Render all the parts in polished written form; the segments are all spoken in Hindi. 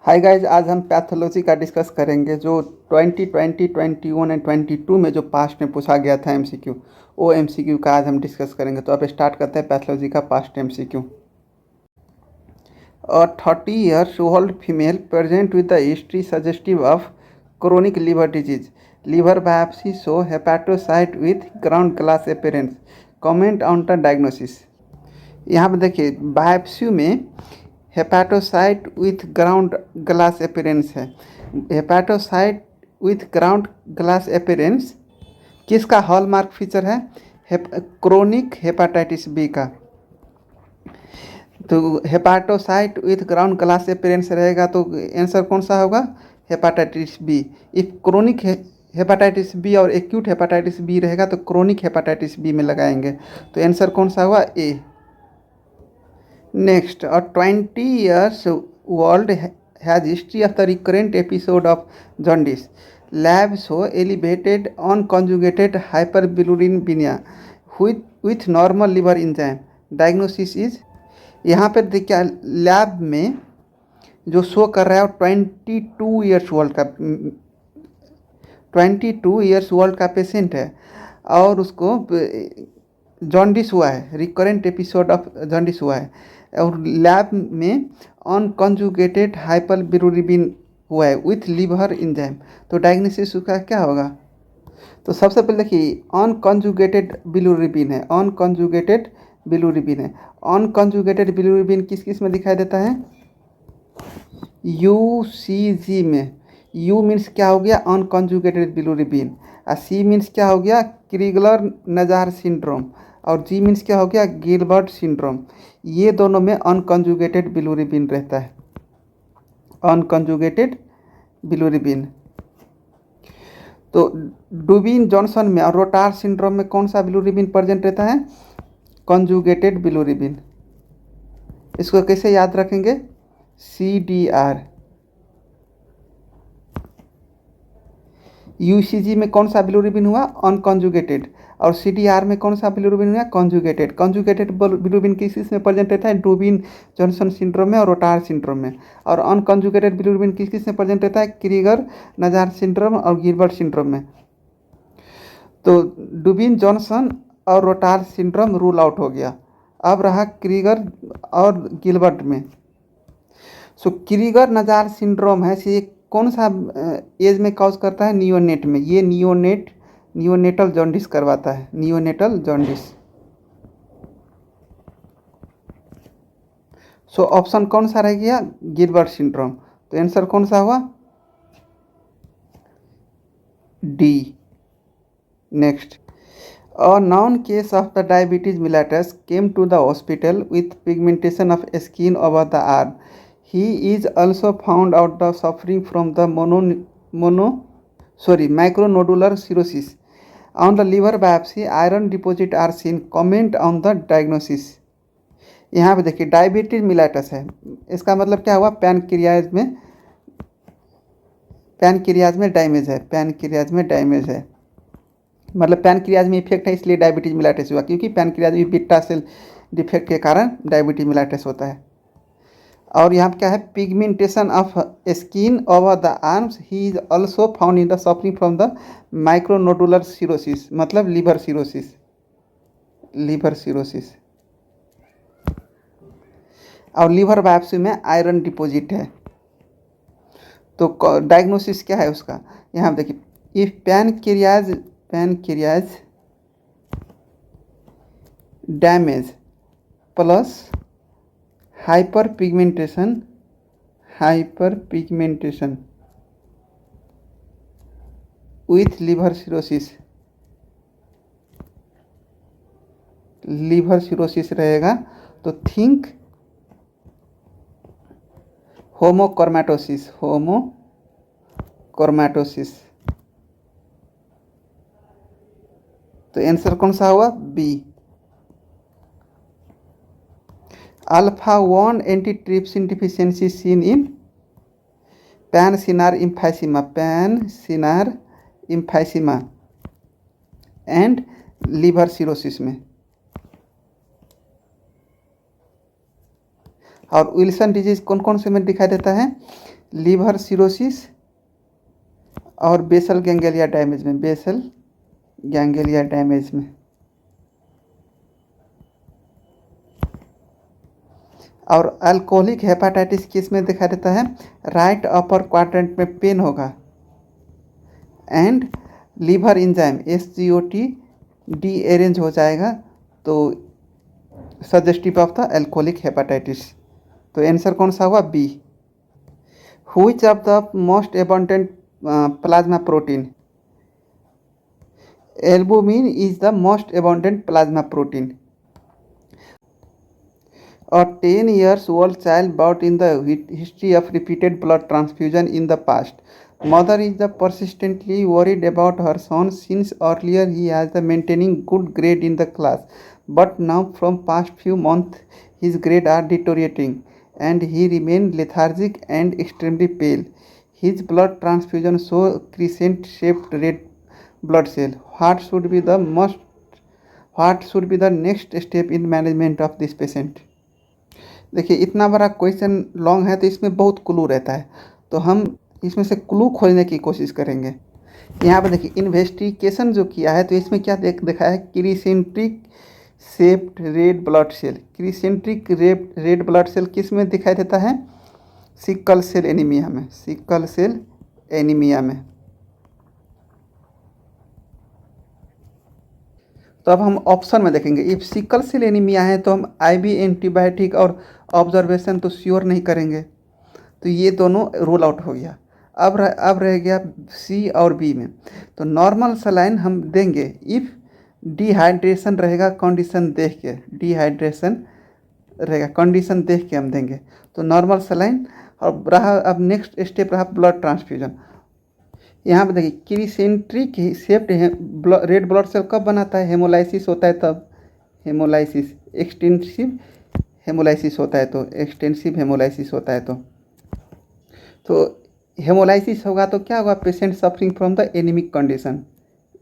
हाय गाइज, आज हम पैथोलॉजी का डिस्कस करेंगे जो 2020, 21 एंड 22 में जो पास्ट में पूछा गया था एमसीक्यू। वो एमसीक्यू का आज हम डिस्कस करेंगे। तो अब स्टार्ट करते हैं पैथोलॉजी का past MCQ. A 30-year-old female present with a history suggestive of chronic liver disease. Liver biopsy show hepatocyte with ground glass appearance. Comment on the diagnosis. यहाँ पे देखिए बायोप्सी में hepatocyte with ground glass appearance है। Hepatocyte with ground glass appearance किसका हॉलमार्क फीचर है? क्रोनिक हेपाटाइटिस बी का। तो hepatocyte with ground glass appearance रहेगा तो आंसर कौन सा होगा? Hepatitis B. If chronic hepatitis B और एक्यूट हेपाटाइटिस बी रहेगा तो क्रोनिक हेपाटाइटिस बी में लगाएंगे। तो आंसर कौन सा हुआ? ए। Next, a 20 years old has history of the recurrent episode of jaundice. Lab show elevated unconjugated hyperbilirubinemia with normal liver enzyme. Diagnosis is, यहाँ पे देखिए लैब में जो शो कर रहा है 22 ईयर्स ओल्ड का 22 ईयर्स ओल्ड का पेशेंट है और उसको जॉन्डिस हुआ है, रिकरेंट एपिसोड ऑफ जॉन्डिस हुआ है और लैब में अनकॉन्जुगेटेड हाइपरबिलिरुबिन हुआ है विथ लिवर एंजाइम। तो डायग्नोसिस उसका क्या होगा? तो सबसे पहले देखिए अनकॉन्जुगेटेड बिलिरुबिन है, अनकॉन्जुगेटेड बिलिरुबिन है। अनकॉन्जुगेटेड बिलिरुबिन किस किस में दिखाई देता है? यूसीजी में। यू मीन्स क्या हो गया? Unconjugated bilirubin. और सी मीन्स क्या हो गया? क्रीगलर नजार सिंड्रोम। और जी मीन्स क्या हो गया? Gilbert syndrome. ये दोनों में अनकॉन्जुगेटेड बिलिरुबिन रहता है, अनकॉन्जुगेटेड बिलिरुबिन। तो डुबिन जॉनसन में और रोटार सिंड्रोम में कौन सा बिलिरुबिन प्रेजेंट रहता है? Conjugated bilirubin. इसको कैसे याद रखेंगे? CDR। यूसीजी में कौन सा बिलिरुबिन हुआ? अनकॉन्जुगेटेड। और CDR में कौन सा बिलिरुबिन हुआ? कॉन्जुगेटेड। कॉन्जुगेटेड बिलिरुबिन किस में प्रेजेंट रहता है? डुबिन जॉनसन सिंड्रोम में और रोटार सिंड्रोम में। और अनकॉन्जुगेटेड बिलिरुबिन किस में प्रेजेंट रहता है? क्रीगर नजार सिंड्रोम और गिलबर्ट सिंड्रोम में। तो डुबिन जॉनसन और रोटार सिंड्रोम रूल आउट हो गया। अब रहा क्रीगर और गिलबर्ट में। सो क्रीगर नजार सिंड्रोम है, ये कौन सा एज में कॉज करता है? नियोनेट में। ये नियोनेटल जॉन्डिस करवाता है, नियोनेटल जॉन्डिस। सो ऑप्शन कौन सा रह गया? Gilbert syndrome. तो आंसर कौन सा हुआ? D. Next, a known case of the diabetes mellitus came to the hospital with pigmentation of skin over the arm. He is also found out the suffering from the micronodular cirrhosis. On the liver biopsy, iron deposit are seen. Comment on the diagnosis. यहाँ पे देखिए डायबिटीज मिलाइटस है, इसका मतलब क्या हुआ? पैनक्रियाज में डैमेज है, पैनक्रियाज में डैमेज है, मतलब पैनक्रियाज में इफेक्ट है, इसलिए डायबिटीज मिलाइटिस हुआ। क्योंकि पैनक्रियाज में बीटा सेल डिफेक्ट के कारण डायबिटीज मिलाइटिस होता है। और यहाँ क्या है? Pigmentation of skin over the arms. He is also found in the suffering from the micronodular cirrhosis, मतलब लिवर सिरोसिस, लिवर सिरोसिस। और लिवर बायोप्सी में आयरन डिपॉजिट है। तो डायग्नोसिस क्या है उसका? यहाँ देखिए, if pancreas damage plus hyperpigmentation with liver cirrhosis रहेगा तो थिंक होमोक्रोमैटोसिस। तो आंसर कौन सा हुआ? B. Alpha 1 antitrypsin deficiency seen in panacinar emphysema and liver cirrhosis में। और विल्सन डिजीज कौन कौन से में दिखाई देता है? लीवर सिरोसिस और बेसल गैंग्लिया डैमेज में, बेसल गैंग्लिया डैमेज में। और अल्कोहलिक हेपाटाइटिस किस में दिखाई देता है? राइट अपर क्वाड्रेंट में पेन होगा and liver enzyme SGOT derange हो जाएगा, तो suggestive of the alcoholic hepatitis. तो आंसर कौन सा हुआ? B. Which of the most abundant plasma protein? Albumin is the most abundant plasma protein. A 10-year-old child brought in the history of repeated blood transfusion in the past. Mother is the persistently worried about her son since earlier he has the maintaining good grade in the class, but now from past few months his grades are deteriorating and he remains lethargic and extremely pale. His blood transfusion show crescent shaped red blood cell. What should be the next step in management of this patient? देखिए इतना बड़ा क्वेश्चन लॉन्ग है तो इसमें बहुत क्लू रहता है, तो हम इसमें से क्लू खोजने की कोशिश करेंगे। यहाँ पर देखिए इन्वेस्टिगेशन जो किया है तो इसमें क्या देखा है? Crescentic shaped red blood cell. Crescentic red blood cell किस में दिखाई देता है? सिकल सेल एनीमिया में, सिकल सेल एनीमिया में। तो अब हम ऑप्शन में देखेंगे, इफ सिकल सेल एनीमिया है तो हम IV एंटीबायोटिक और ऑब्जर्वेशन तो श्योर नहीं करेंगे, तो ये दोनों रूल आउट हो गया। अब रह गया C और B में, तो नॉर्मल सलाइन हम देंगे इफ़ डिहाइड्रेशन रहेगा कंडीशन देख के, डिहाइड्रेशन रहेगा कंडीशन देख के हम देंगे, तो नॉर्मल सलाइन। और रहा अब नेक्स्ट स्टेप रहा ब्लड ट्रांसफ्यूजन। यहाँ पर देखिए क्रिसेंट्रिक शेप्ड रेड ब्लड सेल कब बनाता है? हेमोलाइसिस होता है तब, हेमोलाइसिस एक्सटेंसिव हेमोलाइसिस होता है, तो एक्सटेंसिव हेमोलाइसिस होता है तो हेमोलाइसिस होगा तो क्या होगा? Patient suffering from the anaemic condition,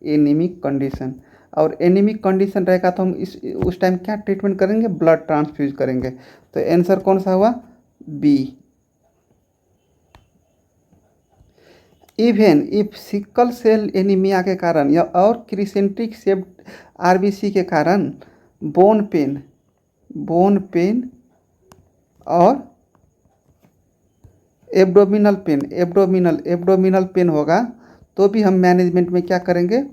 anaemic condition. और एनीमिक कंडीशन रहेगा तो हम उस टाइम क्या ट्रीटमेंट करेंगे? ब्लड ट्रांसफ्यूज करेंगे। तो आंसर कौन सा हुआ? B. Even if sickle cell anaemia के कारण या और क्रिसेंट्रिक शेप्ड RBC के कारण बोन पेन और एब्डोमिनल पेन होगा तो भी हम मैनेजमेंट में क्या करेंगे?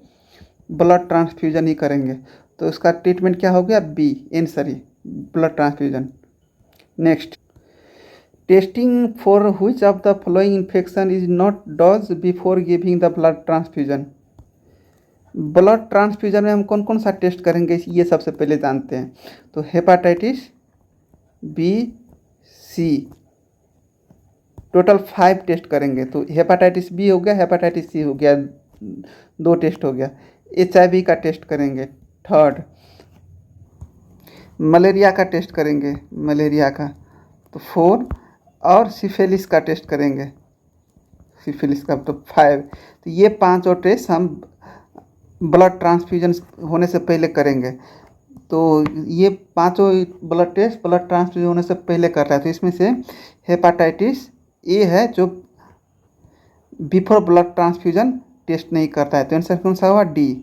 ब्लड ट्रांसफ्यूजन ही करेंगे। तो उसका ट्रीटमेंट क्या हो गया? बी आंसर ही, blood transfusion. Next, testing for which of the following infection is not does before giving the blood transfusion? Blood transfusion में हम कौन कौन सा टेस्ट करेंगे ये सबसे पहले जानते हैं। तो hepatitis B, C, total 5 test करेंगे। तो हेपाटाइटिस B हो गया, हेपाटाइटिस C हो गया, 2 टेस्ट हो गया। HIV का टेस्ट करेंगे, 3rd। मलेरिया का टेस्ट करेंगे, मलेरिया का, तो 4। और सिफिलिस का टेस्ट करेंगे, सिफिलिस का, तो 5। तो ये 5 टेस्ट हम ब्लड ट्रांसफ्यूजन होने से पहले करेंगे। तो ये 5 ब्लड टेस्ट ब्लड ट्रांसफ्यूजन होने से पहले कर रहा है। तो इसमें से हेपाटाइटिस A है जो बिफोर ब्लड ट्रांसफ्यूजन टेस्ट नहीं करता है, तो आंसर कौन सा हुआ? D।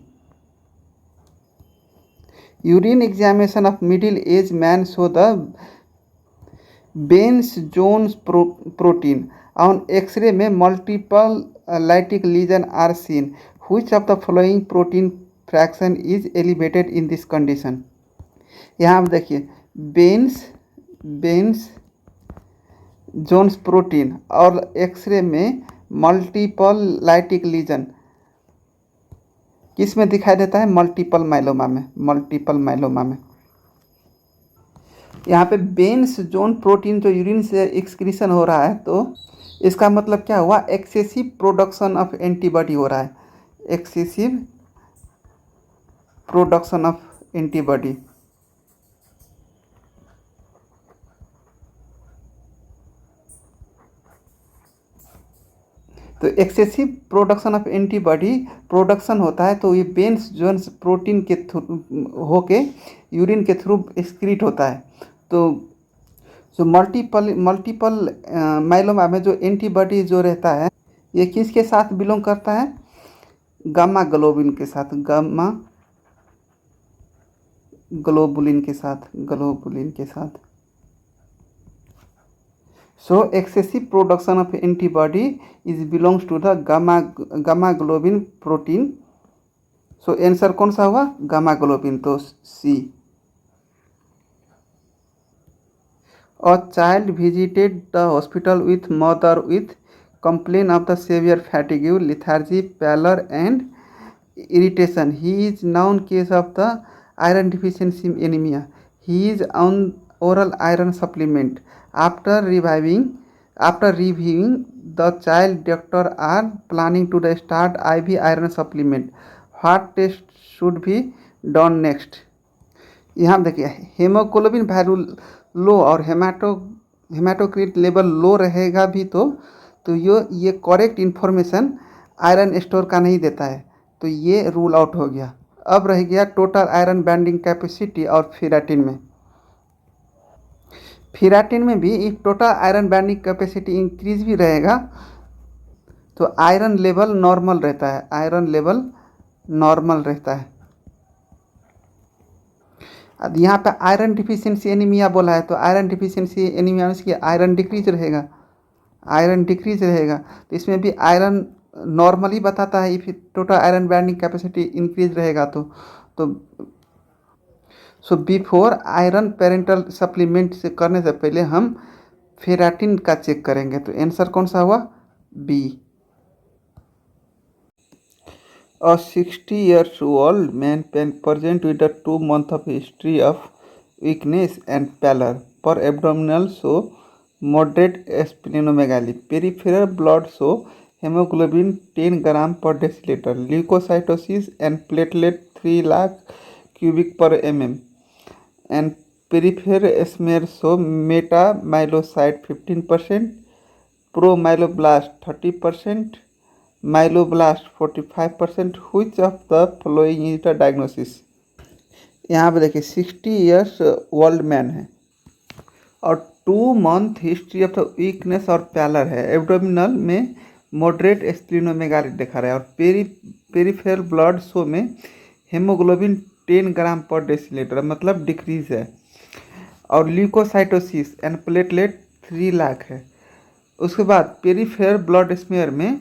Urine examination of middle age man show the Bence Jones protein on x-ray में multiple lytic lesion are seen. Which of the following protein fraction is elevated in this condition? यहाँ आप देखिए बेन्स जोन्स प्रोटीन और एक्सरे में मल्टीपल लाइटिक लीजन किस में दिखाई देता है? मल्टीपल माइलोमा में, मल्टीपल माइलोमा में। यहाँ पे बेन्स जोन प्रोटीन जो यूरिन से एक्सक्रीशन हो रहा है, तो इसका मतलब क्या हुआ? एक्सेसिव प्रोडक्शन ऑफ एंटीबॉडी हो रहा है, एक्सेसिव प्रोडक्शन ऑफ एंटीबॉडी। तो excessive production of antibody production होता है तो ये बेन्स जोन्स प्रोटीन के थ्रू होके यूरिन के थ्रू एक्सक्रीट होता है। तो जो मल्टीपल मल्टीपल माइलोमा में जो एंटीबॉडी जो रहता है, ये किसके साथ बिलोंग करता है? गामा ग्लोबिन के साथ, गामा ग्लोबुलिन के साथ, ग्लोबुलिन के साथ। So excessive production of antibody is belongs to the gamma globin protein. So answer कौन सा हुआ? गामा ग्लोबिन, तो सी। A child visited the hospital with mother with complaint of the severe fatigue, lethargy, pallor and irritation. He is known case of the iron deficiency anemia. He is on oral iron supplement. After reviewing the child, doctor are planning to start IV iron supplement. What test should be done next? यहाँ देखिए, हेमोग्लोबिन वैल्यू लो और हेमाटोक्रिट लेवल लो रहेगा भी तो ये करेक्ट इन्फॉर्मेशन आयरन स्टोर का नहीं देता है, तो ये रूल आउट हो गया। अब रह गया टोटल आयरन बाइंडिंग कैपेसिटी और फेराटिन में भी एक total iron binding capacity increase भी रहेगा तो आयरन लेवल नॉर्मल रहता है, आयरन लेवल नॉर्मल रहता है। अब यहाँ पे आयरन डिफिशियंसी एनीमिया बोला है, तो आयरन डिफिशियंसी एनीमिया में इसकी आयरन डिक्रीज रहेगा, आयरन डिक्रीज रहेगा, तो इसमें भी आयरन नॉर्मली बताता है। If total iron binding capacity increase रहेगा तो so before iron parental supplement से करने से पहले हम फेराटिन का चेक करेंगे, तो आंसर कौन सा हुआ? B. A 60-year-old man present with a 2 month of history of weakness and pallor. Per abdominal show moderate splenomegaly. Peripheral blood show hemoglobin 10 gram per deciliter. Leukocytosis and platelet 3 lakh cubic per mm. And peripheral smear show metamyelocyte 15%, promyeloblast 30%, myeloblast 45%। which of the following is the diagnosis? यहाँ पे देखिए 60 ईयर्स ओल्ड मैन है और 2 month history of the weakness और पैलर है। एब्डोमिनल में मॉडरेट स्प्लीनोमेगाली दिखा रहा है और पेरिफेरल ब्लड शो में हेमोग्लोबिन 10 ग्राम पर डेसीलीटर मतलब डिक्रीज है और ल्यूकोसाइटोसिस एंड प्लेटलेट 3 लाख है। उसके बाद पेरिफेरल ब्लड स्मेयर में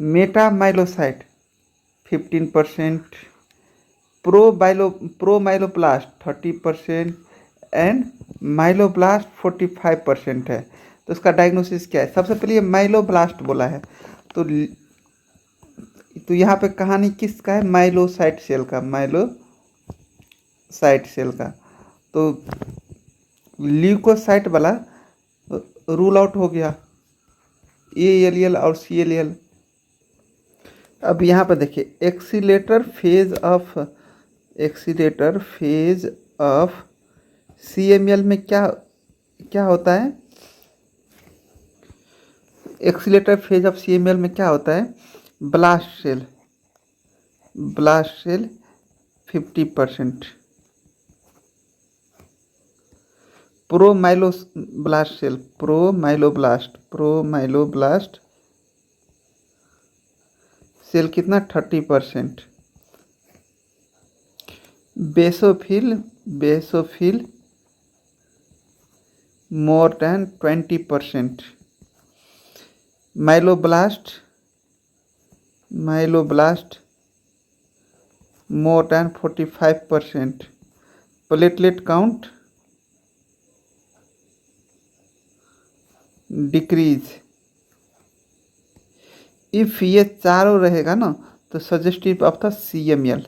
मेटामाइलोसाइट 15%, प्रोमाइलोब्लास्ट 30% एंड माइलोब्लास्ट 45% है। तो इसका डायग्नोसिस क्या है? सबसे पहले ये माइलोब्लास्ट बोला है, तो यहाँ पे कहानी किसका है? माइलोसाइट सेल का, माइलोसाइट सेल का। तो ल्यूकोसाइट वाला रूल आउट हो गया, ALL और CLL। अब यहाँ पर देखिए एक्सीलेटर फेज ऑफ CML में क्या होता है? एक्सीलेटर फेज ऑफ CML में क्या होता है? ब्लास्ट सेल 50%, प्रोमाइलोब्लास्ट सेल कितना? 30%, basophil more than 20%, myeloblast more than 45%, platelet count decrease. If ये चारों रहेगा ना तो सजेस्टिव ऑफ द CML।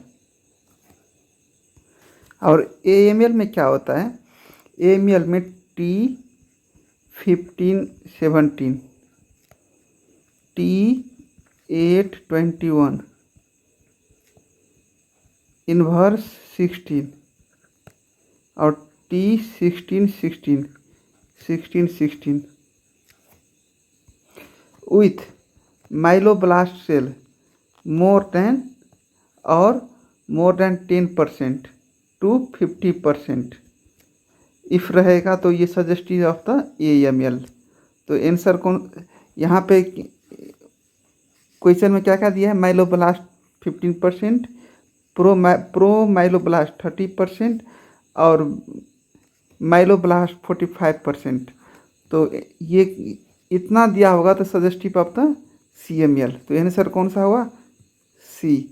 और AML में क्या होता है? AML में T1517, T821, इन्वर्स 16 और T1616 with myeloblast cell more than 10% to 50%, if रहेगा तो ये सजेस्टिव ऑफ द AML। तो आंसर कौन यहाँ पे क्वेश्चन में क्या क्या दिया है, माइलोब्लास्ट 15%, प्रोमाइलोब्लास्ट 30% और माइलोब्लास्ट 45%। तो ये इतना दिया होगा तो सजेस्टिव ऑफ द CML। तो आंसर कौन सा हुआ, सी।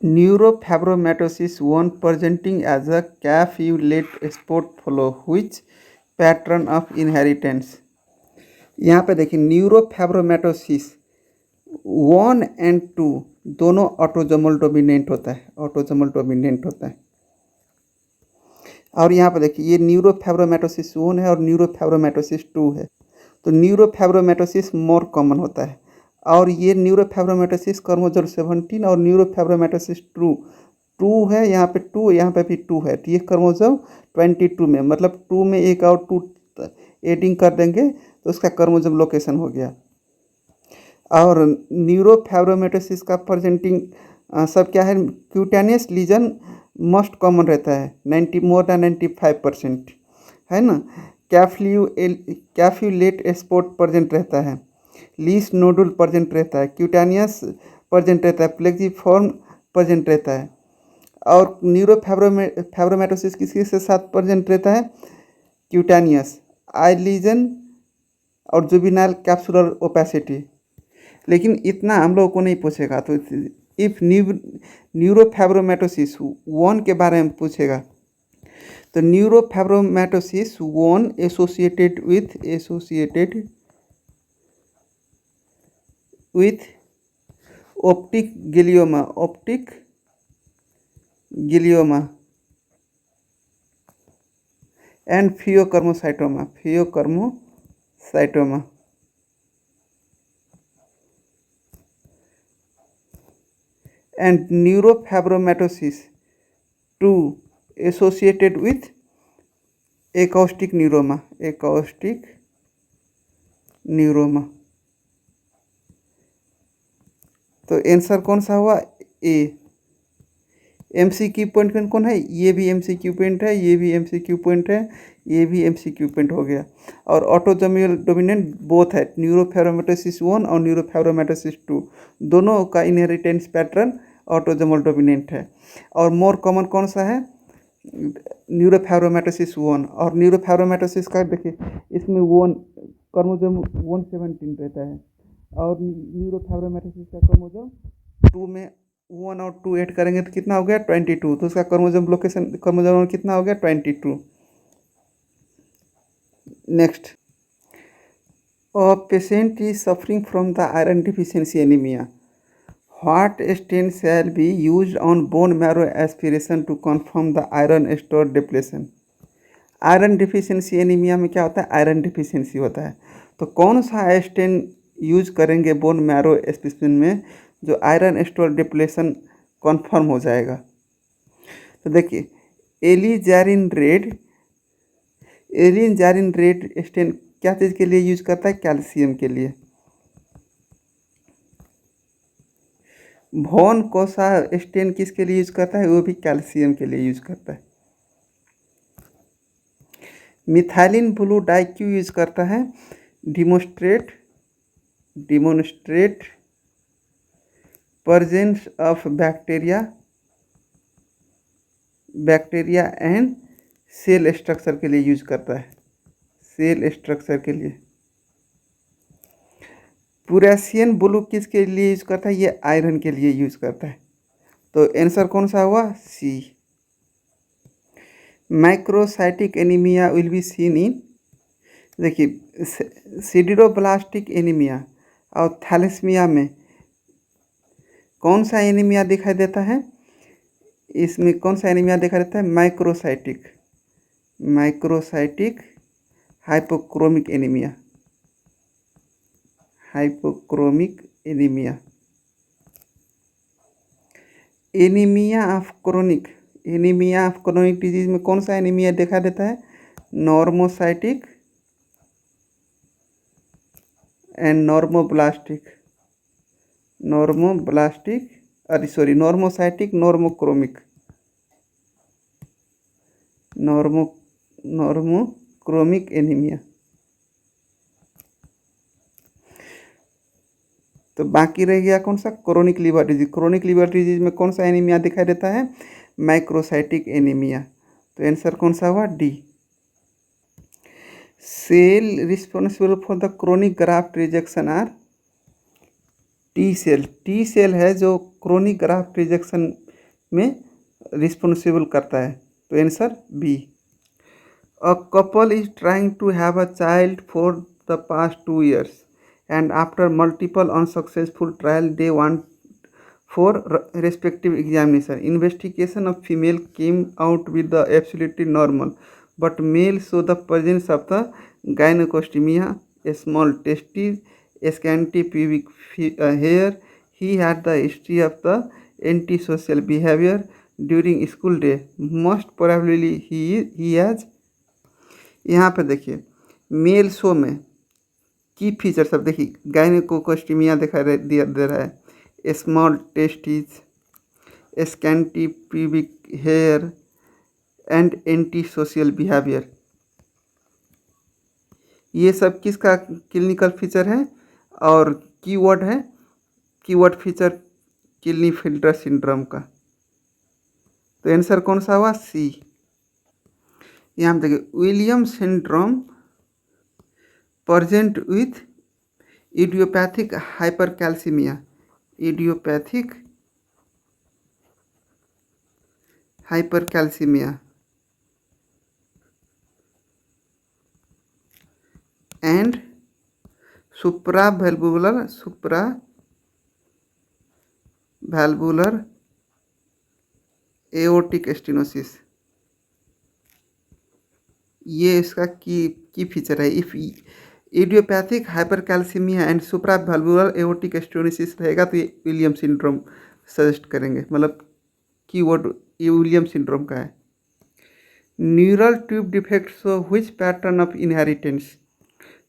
न्यूरोफाइब्रोमाटोसिस one presenting as a calf-late spot follow which pattern of inheritance। यहाँ पे देखिए न्यूरोफाइब्रोमाटोसिस 1 और 2 दोनों ऑटोजोमल डोमिनेंट होता है, ऑटोजोमल डोमिनेंट होता है। और यहाँ पे देखिए ये न्यूरोफाइब्रोमाटोसिस 1 है और न्यूरोफाइब्रोमाटोसिस 2 है। तो न्यूरोफाइब्रोमाटोसिस मोर कॉमन होता है। और ये न्यूरोफाइब्रोमाटोसिस क्रोमोसोम 17 और न्यूरोफाइब्रोमाटोसिस 2 है, यहाँ पे 2, यहाँ पे भी 2 है। तो ये क्रोमोसोम 22 में, मतलब 2 में एक और 2 एडिंग कर देंगे तो उसका क्रोमोसोम लोकेशन हो गया। और न्यूरोफाइब्रोमाटोसिस का प्रेजेंटिंग सब क्या है, क्यूटेनियस लीजन मोस्ट कॉमन रहता है, 95% है ना। कैफ्यूलेट स्पॉट प्रेजेंट रहता है, लीस नोडुल प्रेजेंट रहता है, क्यूटेनियस प्रेजेंट रहता है, प्लेक्सिफॉर्म प्रेजेंट रहता है। और न्यूरोफाइब्रोमाटोसिस किसके से साथ प्रेजेंट रहता है, क्यूटेनियस, आई लीजन और जुबिनाइल कैप्सुलर ओपेसिटी। लेकिन इतना हम लोगों को नहीं पूछेगा। तो इफ न्यूरोफाइब्रोमाटोसिस 1 के बारे में पूछेगा तो neurofibromatosis 1 associated with optic glioma and phaeochromocytoma and neurofibromatosis 2 associated with acoustic neuroma। तो आंसर कौन सा हुआ, ए। MCQ पॉइंट कौन है, ये भी MCQ पॉइंट है, ये भी MCQ पॉइंट है, ये भी MCQ पॉइंट हो गया। और ऑटोजोमल डोमिनेंट बोथ है, न्यूरोफाइब्रोमाटोसिस 1 और न्यूरोफाइब्रोमाटोसिस 2 दोनों का इनहेरिटेंस पैटर्न ऑटोजोमल डोमिनेंट है। और मोर कॉमन कौन सा है, न्यूरोफाइब्रोमाटोसिस 1। और न्यूरोफाइब्रोमाटोसिस का देखिए इसमें 1 क्रोमोसोम 117 रहता है और न्यूरोफाइब्रोमाटोसिस का क्रोमोसोम 2 में 1 और 2 ऐड करेंगे तो कितना हो गया 22। तो उसका क्रोमोसोम लोकेशन क्रोमोसोम कितना हो गया 22। Next, a patient is suffering from the iron deficiency anaemia, what stain shall be used on bone marrow aspiration to confirm the iron store depletion. Iron deficiency anaemia में क्या होता है, आयरन डिफिशियंसी होता है। तो कौन सा स्टेन यूज करेंगे बोन मैरो एस्पिरेशन में जो आयरन स्टोर डिप्लेशन कन्फर्म हो जाएगा। तो देखिए एलिजारिन रेड स्टेन क्या चीज़ के लिए यूज करता है, कैल्शियम के लिए। भोन कोसा स्टेन किसके लिए यूज करता है, वो भी कैल्शियम के लिए यूज करता है। मिथाइलिन ब्लू डाई क्यों यूज करता है, demonstrate presence of bacteria and cell structure के लिए यूज करता है, सेल स्ट्रक्चर के लिए। पुरेसियन ब्लू किसके लिए यूज करता है, ये आयरन के लिए यूज करता है। तो आंसर कौन सा हुआ, C. Microcytic anaemia will be seen in, देखिए सिडिरोब्लास्टिक एनीमिया और थैलेसीमिया में कौन सा एनीमिया दिखाई देता है, इसमें कौन सा एनीमिया दिखाई देता है, microcytic hypochromic anaemia. Anaemia of chronic disease में कौन सा एनीमिया दिखा देता है, normocytic and normocytic normo normochromic anaemia. तो बाकी रह गया कौन सा, chronic liver disease. Chronic liver disease में कौन सा एनीमिया दिखाई देता है, मैक्रोसाइटिक एनीमिया। तो आंसर कौन सा हुआ, D. Cell responsible for the chronic graft rejection are T cell. T cell है जो क्रोनिक ग्राफ्ट रिजेक्शन में रिस्पॉन्सिबल करता है। तो answer B. A couple is trying to have a child for the past 2 years, and after multiple unsuccessful trials, they want for respective examination. Investigation of female came out with the absolutely normal, but male show the presence of the gynecomastia, a small testes, scanty pubic hair. He had the history of the antisocial behavior during school day. Most probably he has। यहाँ पे देखिए मेल शो में की फीचर सब देखिए, गायनेकोमास्टिया दिखाई दे रहा है, small testis, scanty pubic hair and anti social behaviour. ये सब किसका क्लिनिकल फीचर है और कीवर्ड है, कीवर्ड फीचर क्लिनीफिल्टर सिंड्रोम का। तो आंसर कौन सा हुआ, सी। यहाँ पे देखिए William syndrome present with idiopathic hypercalcemia, idiopathic hypercalcemia and supravalvular aortic stenosis। ये इसका की फीचर है। If idiopathic hypercalcaemia and supravalvular aortic stenosis रहेगा तो ये विलियम सिंड्रोम सजेस्ट करेंगे, मतलब कीवर्ड ये विलियम सिंड्रोम का है। Neural tube defect show which pattern of inheritance.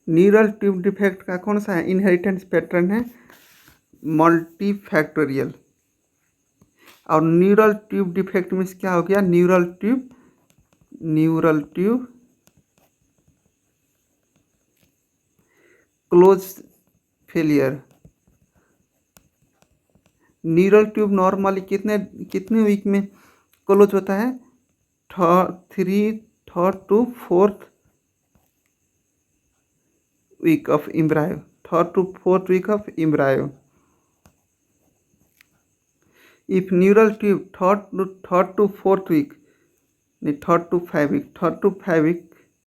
Neural tube defect का कौन सा है इनहेरिटेंस पैटर्न है, मल्टीफैक्टोरियल। और न्यूरल ट्यूब डिफेक्ट मीन्स क्या हो गया, neural tube close failure. Neural tube normally कितने वीक में क्लोज होता है, 3rd to 4th week of embryo, 3rd to 4th week of embryo। If neural tube 3rd to 4th week, नहीं 3rd to 5 week, 3rd to 5 week